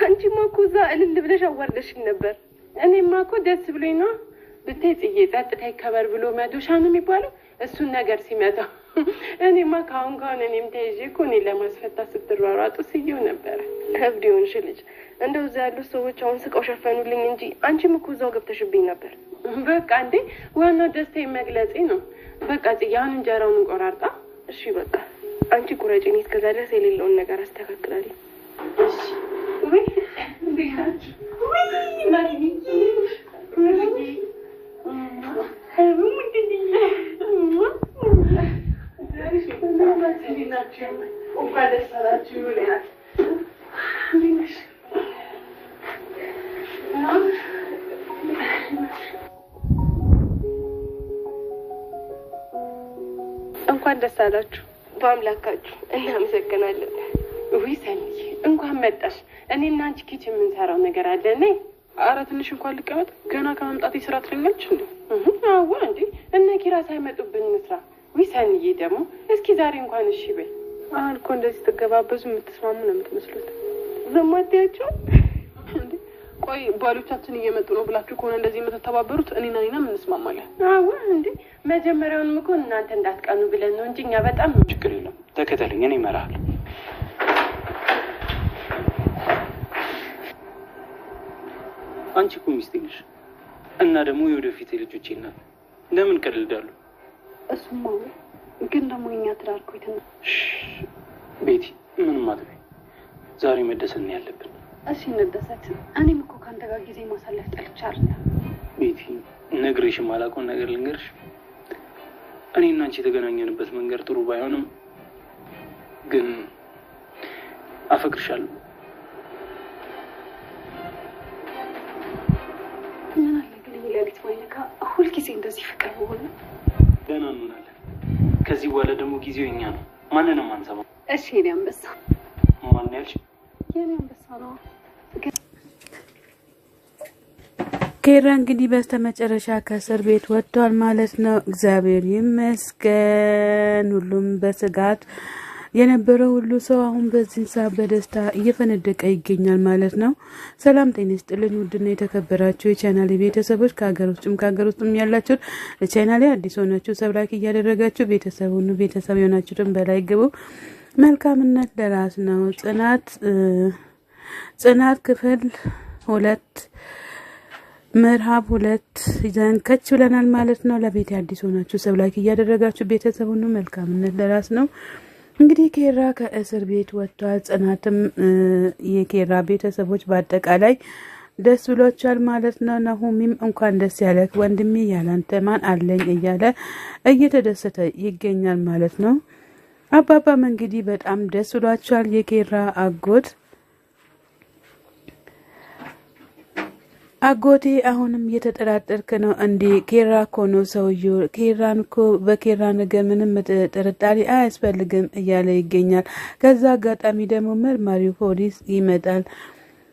አንቺማ እኮ እዛ እልል ብለሽ አዋርደሽኝ ነበር። እኔማ እኮ ደስ ብሎኝ ነው ብታይ ጽዬ ጸጥታ ይከበር ብሎ መዶሻ ነው የሚባለው እሱን ነገር ሲመጣ እኔማ ካሁን እኔም ተይዤ እኮ እኔ ለማስፈታት ስትሯሯጡ ስየው ነበር። ከብድ ይሆንሽ ልጅ እንደው እዛ ያሉት ሰዎች አሁን ስቀው ሸፈኑልኝ እንጂ አንቺም እኮ እዛው ገብተሽብኝ ነበር። በቃ እንዴ ዋናው ደስታዬን መግለጼ ነው። በቃ ጽዬ አሁን እንጀራውን እንቆራርጣ። እሺ በቃ አንቺ ቁረጪኝ እስከዛ ድረስ የሌለውን ነገር አስተካክላለሁ። እሺ ወይ እንዴት ወይ ማሪኒ እንኳን ደስ አላችሁ በአምላካችሁ እናመሰግናለን። ወይ ሰንዬ እንኳን መጣሽ። እኔና አንቺ ኪችን የምንሰራው ነገር አለ ነይ። ኧረ ትንሽ እንኳን ልቀመጥ ገና ከመምጣቴ ስራ ትለኛለች እንዴ? አዎ እንዴ እነ ኪራ ሳይመጡብን እንስራ። ወይ ሰንዬ ደግሞ እስኪ ዛሬ እንኳን እሺ በይ። አልኮ እንደዚህ ተገባበዙ የምትስማሙ ነው የምትመስሉት። ዘማቲያቸው እንዴ ቆይ ባሎቻችን እየመጡ ነው ብላችሁ ከሆነ እንደዚህ የምትተባበሩት እኔና ምን እንስማማለን? አዎ እንዴ መጀመሪያውንም እኮ እናንተ እንዳትቀኑ ብለን ነው እንጂ እኛ በጣም ችግር የለም። ተከተለኝ እኔ እመራለሁ። አንቺ እኮ ሚስቴ ነሽ እና ደግሞ የወደፊት ልጆቼ ናት። ለምን ቀልዳሉ? እሱማ ግን ደግሞ እኛ ትዳርኩት ነው። ቤቲ ምንም አትበይ። ዛሬ መደሰት ነው ያለብን። እሺ እንደሰት። እኔም እኮ ካንተ ጋር ጊዜ ማሳለፍ ጠልቻለሁ። ቤቲ ነግሬሽ ማላውቀውን ነገር ልንገርሽ። እኔና አንቺ የተገናኘንበት መንገድ ጥሩ ባይሆንም ግን አፈቅርሻለሁ። ምን አለ ግን ለሊት ማይነካ ሁሉ ጊዜ እንደዚህ ፍቅር ሆነ። ደህና እንሆናለን። ከዚህ በኋላ ደግሞ ጊዜው የኛ ነው። ማንንም አንሰማም። እሺ እኔ አንበሳ። ማን ያልሽ? የኔ አንበሳ ነው። ኬራ እንግዲህ በስተመጨረሻ ከእስር ቤት ወጥቷል ማለት ነው። እግዚአብሔር ይመስገን። ሁሉም በስጋት የነበረው ሁሉ ሰው አሁን በዚህ ሰዓት በደስታ እየፈነደቀ ይገኛል ማለት ነው። ሰላም ጤና ይስጥልኝ ውድና የተከበራችሁ የቻናሌ ቤተሰቦች ከሀገር ውስጥም ያላችሁ ለቻናሌ አዲስ ሆናችሁ ሰብስክራይብ እያደረጋችሁ ቤተሰብ የሆናችሁትን በላይ ግቡ። መልካምነት ለራስ ነው። ጽናት ክፍል 2 ምዕራፍ 2 ይዘን ከች ብለናል ማለት ነው። ለቤት አዲስ ሆናችሁ ሰብስክራይብ እያደረጋችሁ ቤተሰብ ሁኑ። መልካምነት ለራስ ነው። እንግዲህ ኬራ ከእስር ቤት ወጥቷል። ጽናትም የኬራ ቤተሰቦች በአጠቃላይ ደስ ብሎቻል ማለት ነው። ናሆሚም እንኳን ደስ ያለህ ወንድሜ ያላንተ ማን አለኝ እያለ እየተደሰተ ይገኛል ማለት ነው። አባባም እንግዲህ በጣም ደስ ብሏቸዋል። የኬራ አጎቴ አሁንም እየተጠራጠርክ ነው እንዴ? ኬራ እኮ ነው ሰውዬው። ኬራን እኮ በኬራ ነገር ምንም ጥርጣሬ አያስፈልግም እያለ ይገኛል። ከዛ አጋጣሚ ደግሞ መርማሪው ፖሊስ ይመጣል።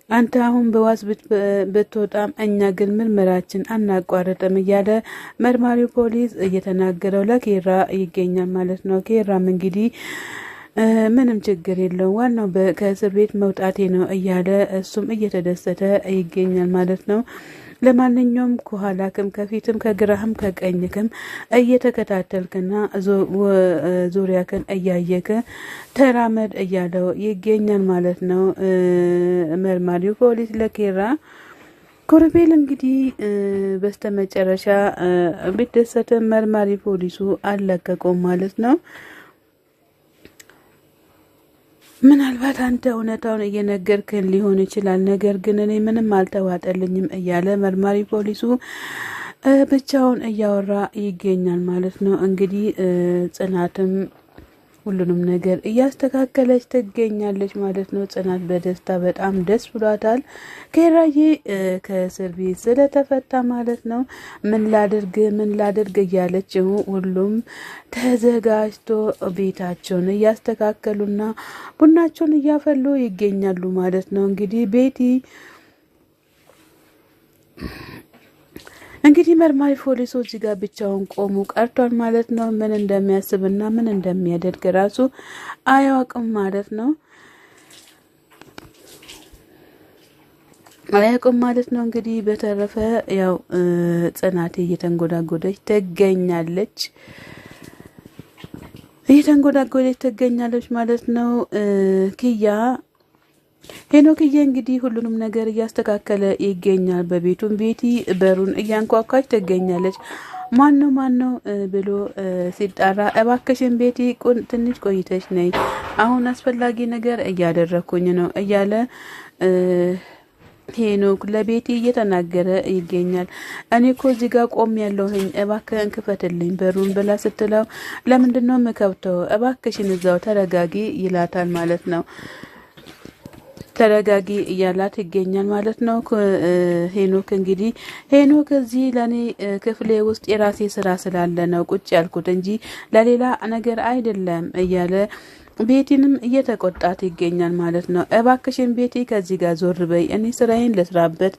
አንተ አሁን በዋስ ብትወጣም እኛ ግን ምርመራችን አናቋርጥም እያለ መርማሪው ፖሊስ እየተናገረው ለኬራ ይገኛል ማለት ነው። ኬራም እንግዲህ ምንም ችግር የለው ዋናው ከእስር ቤት መውጣቴ ነው እያለ እሱም እየተደሰተ ይገኛል ማለት ነው። ለማንኛውም ከኋላክም ከፊትም ከግራህም ከቀኝክም እየተከታተልክና ዙሪያክን እያየክ ተራመድ እያለው ይገኛል ማለት ነው። መርማሪው ፖሊስ ለኬራ ኮርቤል እንግዲህ በስተመጨረሻ ቢደሰተ መርማሪ ፖሊሱ አለቀቀው ማለት ነው። ምናልባት አንተ እውነታውን እየነገርከን ሊሆን ይችላል፣ ነገር ግን እኔ ምንም አልተዋጠልኝም እያለ መርማሪ ፖሊሱ ብቻውን እያወራ ይገኛል ማለት ነው። እንግዲህ ጽናትም ሁሉንም ነገር እያስተካከለች ትገኛለች ማለት ነው። ጽናት በደስታ በጣም ደስ ብሏታል። ኬራዬ ከእስር ቤት ስለተፈታ ማለት ነው። ምን ላድርግ እያለች ሁሉም ተዘጋጅቶ ቤታቸውን እያስተካከሉና ቡናቸውን እያፈሉ ይገኛሉ ማለት ነው። እንግዲህ መርማሪ ፖሊሱ እዚህ ጋር ብቻውን ቆሞ ቀርቷል ማለት ነው። ምን እንደሚያስብና ምን እንደሚያደርግ ራሱ አያውቅም ማለት ነው። አያውቁም ማለት ነው። እንግዲህ በተረፈ ያው ጽናቴ እየተንጎዳጎደች ትገኛለች ማለት ነው። ሄኖክዬ እንግዲህ ሁሉንም ነገር እያስተካከለ ይገኛል። በቤቱም ቤቲ በሩን እያንኳኳች ትገኛለች። ማነው ብሎ ሲጣራ እባክሽን ቤቲ ትንሽ ቆይተሽ ነይ፣ አሁን አስፈላጊ ነገር እያደረኩኝ ነው እያለ ሄኖክ ለቤቲ እየተናገረ ይገኛል። እኔ እኮ እዚህ ጋር ቆም ያለሁኝ እባክህን ክፈትልኝ በሩን ብላ ስትለው ለምንድነው የምከብተው? እባክሽን እዛው ተረጋጊ ይላታል ማለት ነው። ተረጋጊ እያላት ይገኛል ማለት ነው። ሄኖክ እንግዲህ እዚህ ለኔ ክፍሌ ውስጥ የራሴ ስራ ስላለ ነው ቁጭ ያልኩት እንጂ ለሌላ ነገር አይደለም እያለ ቤቲንም እየተቆጣት ይገኛል ማለት ነው። እባክሽን ቤቲ ከዚህ ጋር ዞር በይ፣ እኔ ስራዬን ልስራበት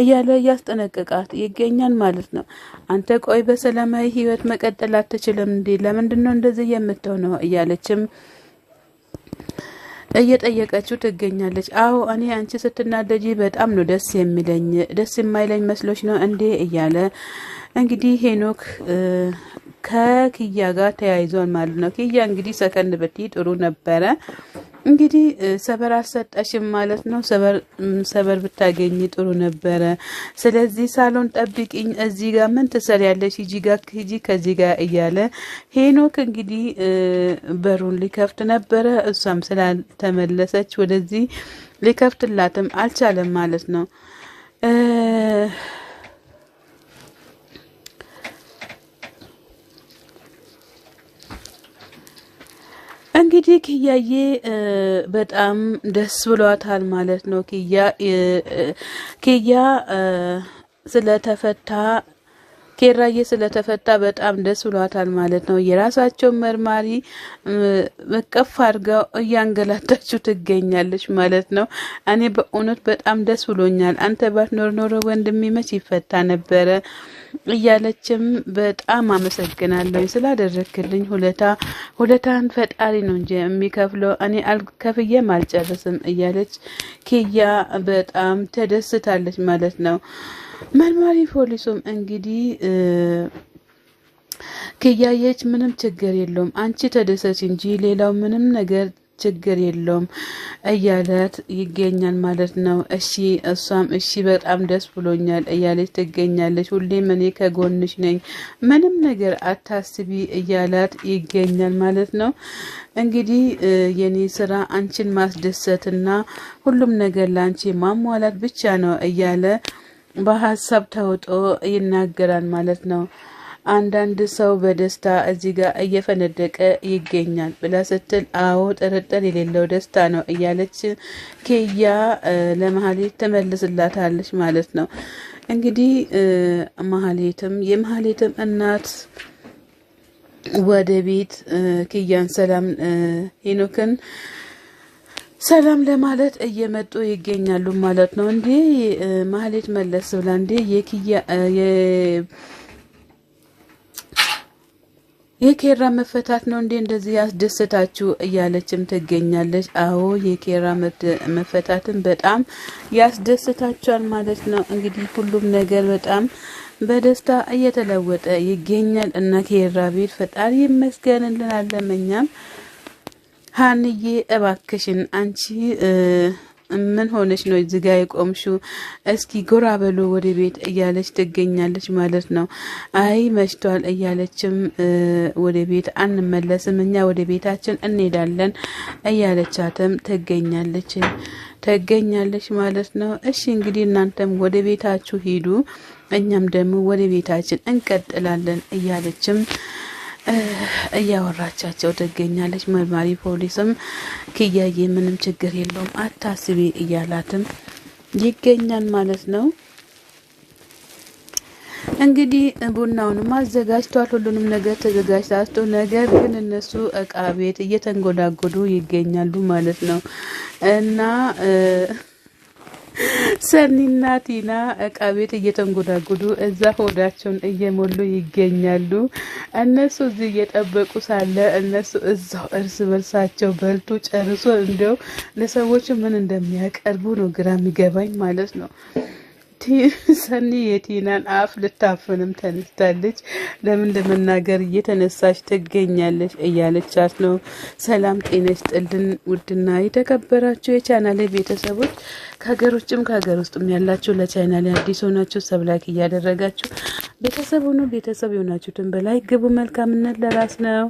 እያለ እያስጠነቅቃት ይገኛል ማለት ነው። አንተ ቆይ በሰላማዊ ህይወት መቀጠል አትችልም እንዴ? ለምንድነው እንደዚህ የምትሆነው? እያለችም እየጠየቀችው ትገኛለች። አዎ እኔ አንቺ ስትናደጂ በጣም ነው ደስ የሚለኝ፣ ደስ የማይለኝ መስሎች ነው እንዴ? እያለ እንግዲህ ሄኖክ ከኪያ ጋር ተያይዟል ማለት ነው። ኪያ እንግዲህ ሰከን ብቲ ጥሩ ነበረ። እንግዲህ ሰበር አልሰጠሽም ማለት ነው። ሰበር ብታገኝ ጥሩ ነበረ። ስለዚህ ሳሎን ጠብቂኝ፣ እዚህ ጋር ምን ትሰሪያለሽ? ሂጂ ከዚህ ጋር እያለ ሄኖክ እንግዲህ በሩን ሊከፍት ነበረ። እሷም ስላልተመለሰች ወደዚህ ሊከፍትላትም አልቻለም ማለት ነው። እንግዲህ ኪያዬ በጣም ደስ ብሏታል ማለት ነው። ኪያ ስለተፈታ ኬራዬ ስለተፈታ በጣም ደስ ብሏታል ማለት ነው። የራሳቸው መርማሪ መቀፍ አድርጋው እያንገላታችሁ ትገኛለች ማለት ነው። እኔ በእውነት በጣም ደስ ብሎኛል። አንተ ባትኖር ኖሮ ወንድሜ መች ይፈታ ነበረ እያለችም በጣም አመሰግናለሁ ስላደረክልኝ ሁለታን ፈጣሪ ነው እንጂ የሚከፍለው እኔ ከፍዬም አልጨርስም እያለች ኪያ በጣም ተደስታለች ማለት ነው። መርማሪ ፖሊሱም እንግዲህ ኪያየች ምንም ችግር የለውም አንቺ ተደሰች እንጂ ሌላው ምንም ነገር ችግር የለውም እያለት ይገኛል ማለት ነው። እሺ እሷም እሺ በጣም ደስ ብሎኛል እያለች ትገኛለች። ሁሌም እኔ ከጎንሽ ነኝ ምንም ነገር አታስቢ እያላት ይገኛል ማለት ነው። እንግዲህ የኔ ስራ አንቺን ማስደሰትና ሁሉም ነገር ላንቺ ማሟላት ብቻ ነው እያለ በሐሳብ ተውጦ ይናገራል ማለት ነው። አንዳንድ ሰው በደስታ እዚህ ጋር እየፈነደቀ ይገኛል ብላ ስትል አዎ ጥርጥር የሌለው ደስታ ነው እያለች ኪያ ለማህሌት ትመልስላታለች ማለት ነው። እንግዲህ የማህሌትም እናት ወደ ቤት ኪያን ሄኖክን ሰላም ለማለት እየመጡ ይገኛሉ ማለት ነው። እንዴ ማህሌት መለስ ብላ እንዴ የኬራ መፈታት ነው እንዴ እንደዚህ ያስደስታችሁ እያለችም ትገኛለች። አዎ የኬራ መፈታትን በጣም ያስደስታችኋል ማለት ነው። እንግዲህ ሁሉም ነገር በጣም በደስታ እየተለወጠ ይገኛል እና ኬራ ቤት ፈጣሪ ይመስገን እንላለን እኛም። ሀንዬ እባክሽን አንቺ ምን ሆነሽ ነው እዚህ ጋር የቆምሽው? እስኪ ጎራ በሉ ወደ ቤት እያለች ትገኛለች ማለት ነው። አይ መሽቷል እያለችም ወደ ቤት አንመለስም እኛ ወደ ቤታችን እንሄዳለን እያለቻትም ትገኛለች ማለት ነው። እሺ እንግዲህ እናንተም ወደ ቤታችሁ ሂዱ፣ እኛም ደግሞ ወደ ቤታችን እንቀጥላለን እያለችም እያወራቻቸው ትገኛለች። መርማሪ ፖሊስም ኪያዬ ምንም ችግር የለውም አታስቢ እያላትም ይገኛል ማለት ነው። እንግዲህ ቡናውንም አዘጋጅቷል። ሁሉንም ነገር ተዘጋጅታቶ ነገር ግን እነሱ እቃ ቤት እየተንጎዳጎዱ ይገኛሉ ማለት ነው እና ሰኒና ቲና እቃ ቤት እየተንጎዳጉዱ እዛ ሆዳቸውን እየሞሉ ይገኛሉ። እነሱ እዚህ እየጠበቁ ሳለ እነሱ እዛው እርስ በርሳቸው በልቶ ጨርሶ እንደው ለሰዎች ምን እንደሚያቀርቡ ነው ግራ የሚገባኝ ማለት ነው። ሰኒ የቲናን አፍ ልታፍንም ተነስታለች። ለምን ለመናገር እየተነሳች ትገኛለች እያለቻት ነው። ሰላም ጤና ይስጥልን ውድና የተከበራችሁ የቻናሌ ቤተሰቦች ከሀገር ውጭም ከሀገር ውስጥም ያላችሁ ለቻናሌ አዲስ ሆናችሁ ሰብስክራይብ እያደረጋችሁ ቤተሰብ ሆኖ ቤተሰብ የሆናችሁትን በላይ ግቡ። መልካምነት ለራስ ነው።